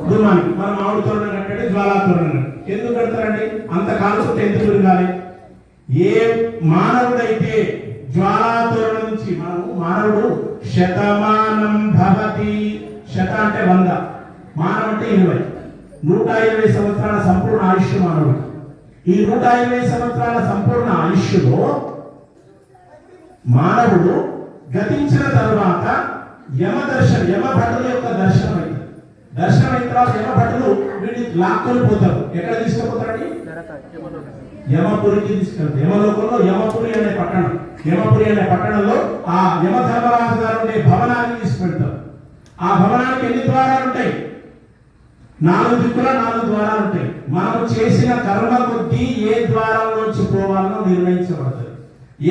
గుమ్మానికి మనం మామిడి తోరణం కట్టండి, జ్వాలా తోరణం ఎందుకు కడతారండి? అంత కాన్సెప్ట్ ఎందుకు తిరగాలి? ఏ మానవుడైతే జ్వాలా తోరణం నుంచి మానవుడు శతమానం భవతి, శత అంటే 100, మానవ అంటే 20, 120 సంవత్సరాల సంపూర్ణ ఆయుష్ మానవుడు. ఈ 120 సంవత్సరాల సంపూర్ణ ఆయుష్లో మానవుడు గతించిన తర్వాత యమభటుల యొక్క దర్శనం అయింది. దర్శనం అయిన తర్వాత యమభటులు వీడిని లాక్కొని పోతారు. ఎక్కడ తీసుకుపోతారండి? యమపురికి తీసుకెళ్తారు. యమలోకంలో యమపురి అనే పట్టణంలో ఆ యమధర్మరాజు గారు ఉండే భవనాన్ని తీసుకెళ్తారు. ఆ భవనానికి ఎన్ని ద్వారాలు ఉంటాయి? 4 దిక్కుల 4 ద్వారాలు ఉంటాయి. మనం చేసిన కర్మ కొద్దీ ఏ ద్వారం నుంచి పోవాలో నిర్ణయించబడుతుంది.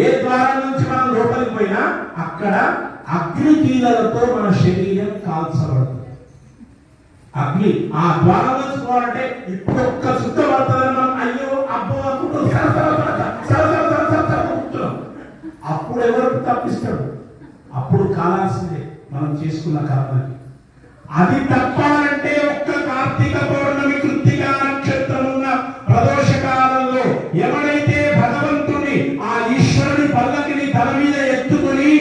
ఏ ద్వారం నుంచి మనం లోపలికి పోయినా అక్కడ అగ్నికీలలతో మన శరీరం కాల్చబడుతుంది. అగ్ని ఆ ద్వారం నుంచి పోవాలంటే ఇప్పుడు ఒక్క చుట్ట పడుతుందని మనం అయ్యో అబ్బో అనుకుంటూ అప్పుడు ఎవరు తప్పిస్తాడు? అప్పుడు కాలాల్సిందే మనం చేసుకున్న కర్మకి. అది తప్పాలంటే ఒక్క కార్తీక పౌర్ణమి కృత్తికా నక్షత్రం ఉన్న ప్రదోష కాలంలో ఎవరైతే భగవంతుని ఆ ఈశ్వరుని పల్లకిని తల మీద ఎత్తుకుని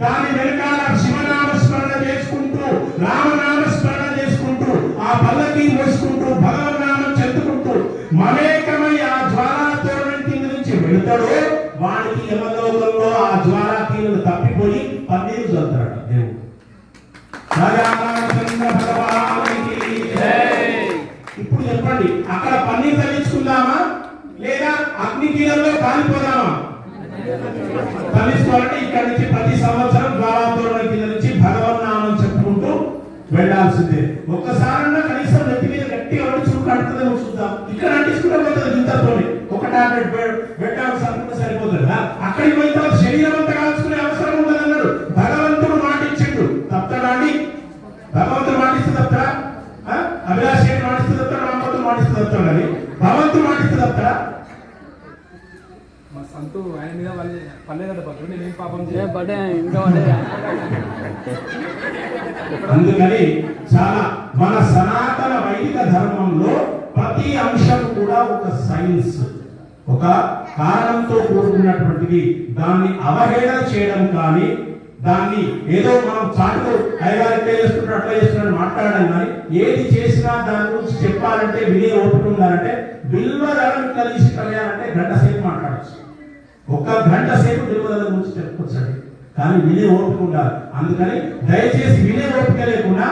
దాని వెనకాల శివనామస్మరణ చేసుకుంటూ రామనామస్మరణ చేసుకుంటూ ఆ పల్లకి మోసుకుంటూ భగవన్నామం చెందుకుంటూ మమేకమై ఆ జ్వాలా తోరణం కింద నుంచి వెళుతాడో వాడికి యమలోకంలో ఆ జ్వాలా కీలను తప్పిపోయి పన్నీరు చదువుతాడు దేవుడు. ఇప్పుడు చెప్పండి, అక్కడ పన్నీరు తగ్గించుకుందామా లేదా అగ్నికీలంలో కాలిపోదామా? తగ్గించుకోవాలంటే ఇక్కడ నుంచి ప్రతి సంవత్సరం జ్వాలాతోరణం కింద నుంచి భగవన్నామం చెప్పుకుంటూ వెళ్లాల్సిందే. ఒక్కసారన్నా కనీసం నెత్తి మీద గట్టిగా చూపు కడుతుందేమో చూద్దాం. ఇక్కడ అంటించుకుంటే పోతుంది ఇంతతోనే, ఒక టాబ్లెట్ పెట్టాల్సి అనుకుంటే సరిపోతుంది కదా. అక్కడికి పోయిన తర్వాత శరీరం అంతా కాల్చుకునే అవసరం ఉండదు అన్నాడు. భగవంతుడు మాటిచ్చిండు, తప్పడాండి? భగవంతుడు మాటిస్తే తప్పరా? అభిలాష్ మాటిస్తే తప్పరా? రామవంతుడు మాటిస్తే తప్పరా? అని భగవంతుడు మాటిస్తే తప్పరా? సంతు ఆయన మీద పర్లేదంట పక్కన నేను పాపం అందుకని చాలా మన సనాతన వైదిక ధర్మంలో ప్రతి అంశం కూడా ఒక సైన్స్, ఒక కారణంతో కూడుకున్నటువంటిది. దాన్ని అవహేళన చేయడం కానీ దాన్ని ఏదో మనం చాటుతో అయ్యగారు ఎట్లా చేస్తున్నారు అట్లా చేస్తున్నారు మాట్లాడడం కానీ, ఏది చేసినా దాని గురించి చెప్పాలంటే వినే ఓపిక ఉండాలంటే బిల్వదళం కలిసి కలియాలంటే 1 గంట సేపు మాట్లాడచ్చు. 1 గంట సేపు బిల్వదళం గురించి చెప్పుకోవచ్చండి, కానీ వినే ఓపిక ఉండాలి. అందుకని దయచేసి వినే ఓపిక లేకుండా